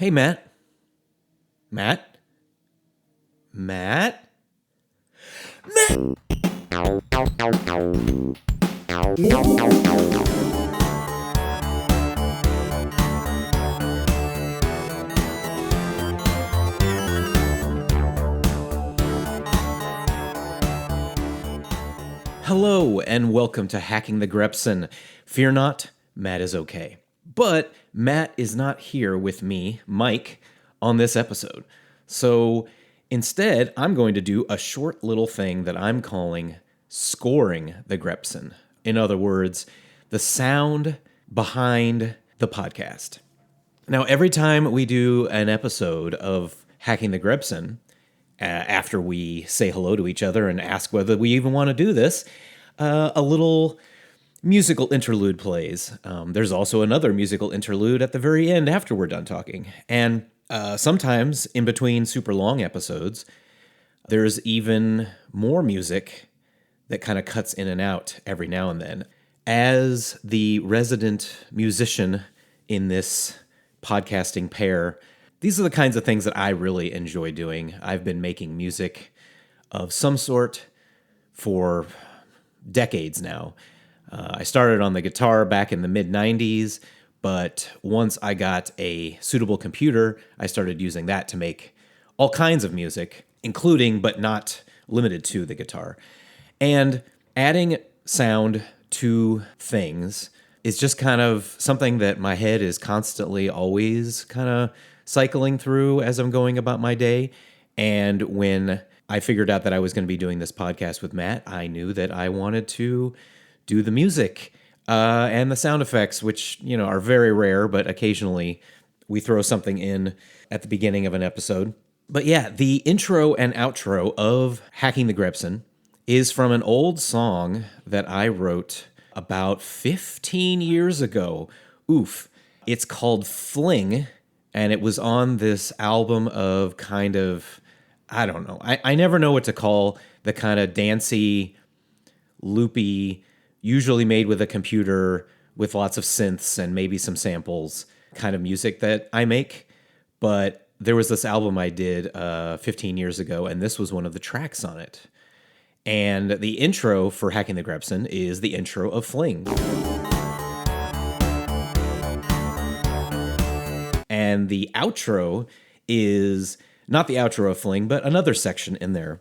Hey, Matt. Matt? Matt? Matt! Hello, and welcome to Hacking the Grepson. Fear not, Matt is okay. But Matt is not here with me, Mike, on this episode. So instead, I'm going to do a short little thing that I'm calling scoring the Grepson. In other words, the sound behind the podcast. Now, every time we do an episode of Hacking the Grepson, after we say hello to each other and ask whether we even want to do this, a little musical interlude plays. There's also another musical interlude at the very end after we're done talking. And sometimes in between super long episodes, there's even more music that kind of cuts in and out every now and then. As the resident musician in this podcasting pair, these are the kinds of things that I really enjoy doing. I've been making music of some sort for decades now. I started on the guitar back in the mid-90s, but once I got a suitable computer, I started using that to make all kinds of music, including but not limited to the guitar. And adding sound to things is just kind of something that my head is constantly always kind of cycling through as I'm going about my day. And when I figured out that I was going to be doing this podcast with Matt, I knew that I wanted to do the music and the sound effects, which, are very rare, but occasionally we throw something in at the beginning of an episode. But yeah, the intro and outro of Hacking the Grepson is from an old song that I wrote about 15 years ago. Oof. It's called Fling, and it was on this album of kind of, I don't know. I never know what to call the kind of dancey, loopy, usually made with a computer with lots of synths and maybe some samples kind of music that I make. But there was this album I did 15 years ago, and this was one of the tracks on it. And the intro for Hacking the Grepson is the intro of Fling. And the outro is not the outro of Fling, but another section in there.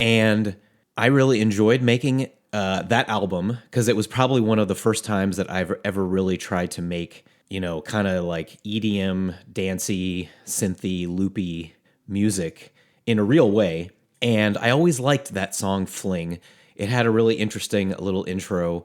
And I really enjoyed making that album because it was probably one of the first times that I've ever really tried to make, kind of like EDM, dancey, synthy, loopy music in a real way. And I always liked that song Fling. It had a really interesting little intro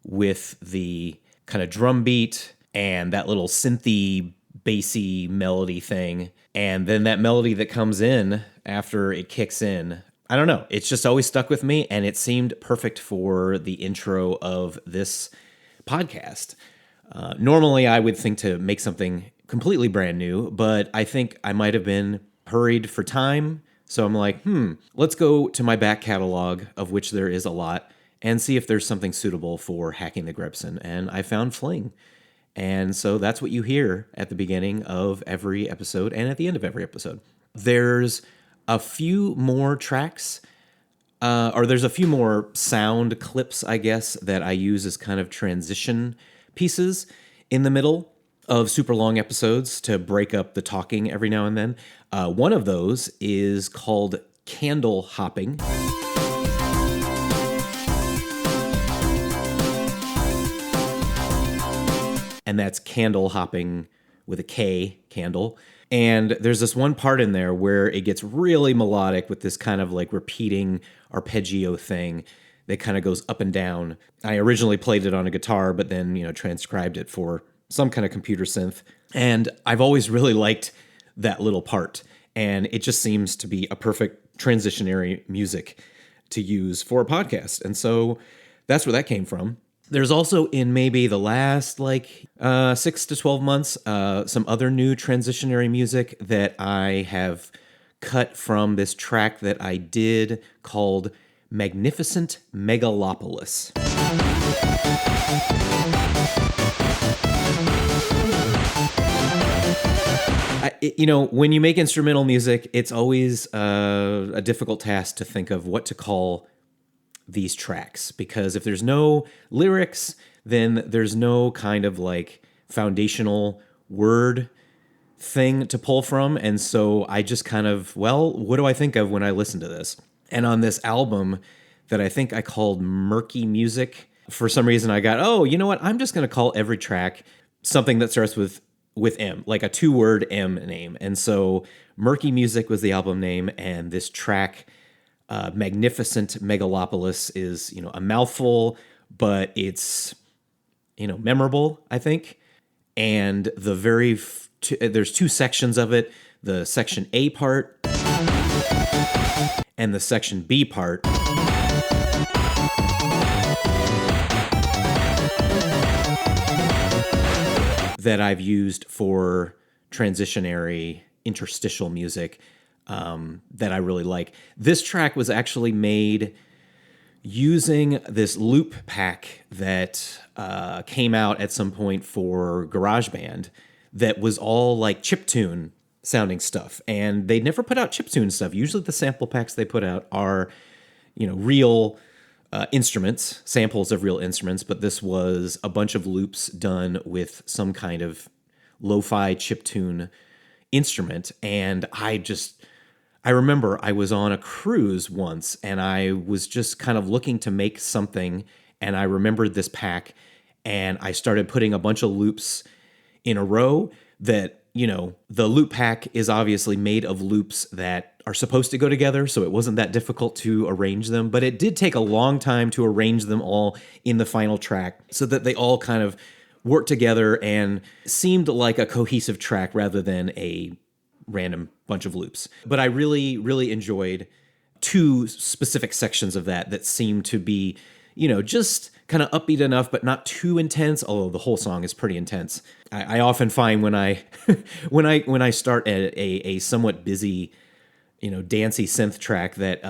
with the kind of drum beat and that little synthy, bassy melody thing. And then that melody that comes in after it kicks in. I don't know. It's just always stuck with me, and it seemed perfect for the intro of this podcast. Normally, I would think to make something completely brand new, but I think I might have been hurried for time. So I'm like, let's go to my back catalog, of which there is a lot, and see if there's something suitable for Hacking the Grepson. And I found Fling. And so that's what you hear at the beginning of every episode and at the end of every episode. There's a few more tracks, or there's a few more sound clips, I guess, that I use as kind of transition pieces in the middle of super long episodes to break up the talking every now and then. One of those is called Candle Hopping. And that's candle hopping with a K, candle. And there's this one part in there where it gets really melodic with this kind of like repeating arpeggio thing that kind of goes up and down. I originally played it on a guitar, but then, transcribed it for some kind of computer synth. And I've always really liked that little part. And it just seems to be a perfect transitionary music to use for a podcast. And so that's where that came from. There's also in maybe the last 6 to 12 months, some other new transitionary music that I have cut from this track that I did called Magnificent Megalopolis. when you make instrumental music, it's always a difficult task to think of what to call these tracks, because if there's no lyrics, then there's no kind of like foundational word thing to pull from. And so I just kind of, what do I think of when I listen to this? And on this album that I think I called Murky Music, for some reason I got, you know what? I'm just going to call every track something that starts with M, like a 2-word M name. And so Murky Music was the album name, and this track, Magnificent Megalopolis, is, a mouthful, but it's, memorable, I think. And the there's 2 sections of it, the section A part and the section B part. That I've used for transitionary interstitial music that I really like. This track was actually made using this loop pack that came out at some point for GarageBand that was all like chiptune sounding stuff. And they never put out chiptune stuff. Usually the sample packs they put out are, real instruments, samples of real instruments, but this was a bunch of loops done with some kind of lo-fi chiptune instrument. And I remember I was on a cruise once and I was just kind of looking to make something, and I remembered this pack, and I started putting a bunch of loops in a row that, the loop pack is obviously made of loops that are supposed to go together, so it wasn't that difficult to arrange them, but it did take a long time to arrange them all in the final track so that they all kind of worked together and seemed like a cohesive track rather than a random bunch of loops. But I really, really enjoyed 2 specific sections of that seemed to be, just kind of upbeat enough, but not too intense, although the whole song is pretty intense. I often find when I when I start a somewhat busy, dancey synth track that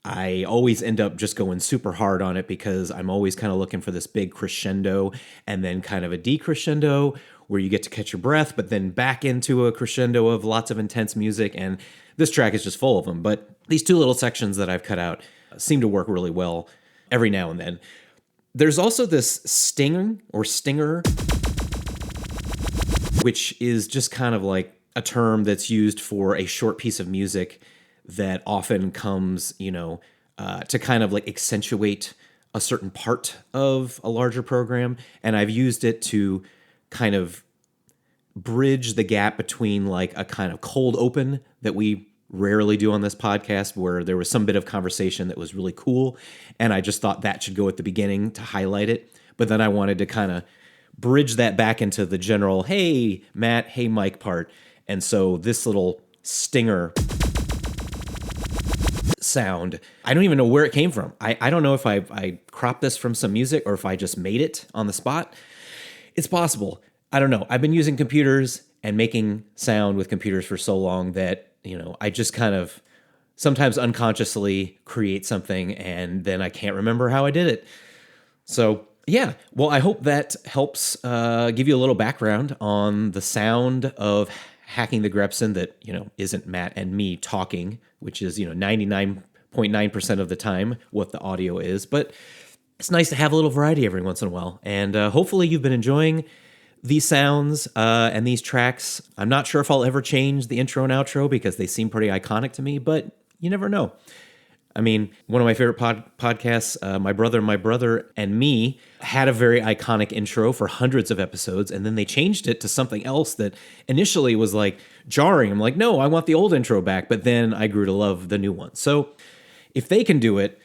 I always end up just going super hard on it, because I'm always kind of looking for this big crescendo and then kind of a decrescendo where you get to catch your breath, but then back into a crescendo of lots of intense music. And this track is just full of them. But these 2 little sections that I've cut out seem to work really well every now and then. There's also this stinger, which is just kind of like a term that's used for a short piece of music that often comes, to kind of like accentuate a certain part of a larger program. And I've used it to kind of bridge the gap between like a kind of cold open that we rarely do on this podcast, where there was some bit of conversation that was really cool, and I just thought that should go at the beginning to highlight it. But then I wanted to kind of bridge that back into the general, hey, Matt, hey, Mike part. And so this little stinger sound, I don't even know where it came from. I don't know if I cropped this from some music or if I just made it on the spot. It's possible. I don't know. I've been using computers and making sound with computers for so long that, I just kind of sometimes unconsciously create something and then I can't remember how I did it. So yeah, well, I hope that helps give you a little background on the sound of Hacking the Grepson that, isn't Matt and me talking, which is, 99.9% of the time what the audio is. But it's nice to have a little variety every once in a while. And hopefully you've been enjoying these sounds and these tracks. I'm not sure if I'll ever change the intro and outro because they seem pretty iconic to me, but you never know. I mean, one of my favorite podcasts, My Brother and Me, had a very iconic intro for hundreds of episodes, and then they changed it to something else that initially was like jarring. I'm like, no, I want the old intro back, but then I grew to love the new one. So if they can do it,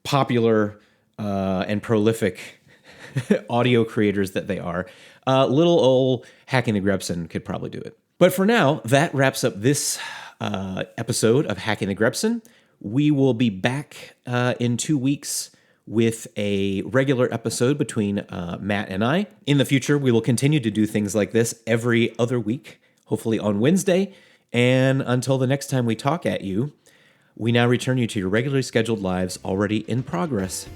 popular and prolific audio creators that they are, little old Hacking the Grepson could probably do it. But for now, that wraps up this episode of Hacking the Grepson. We will be back in 2 weeks with a regular episode between Matt and I. In the future, we will continue to do things like this every other week, hopefully on Wednesday. And until the next time we talk at you, we now return you to your regularly scheduled lives already in progress.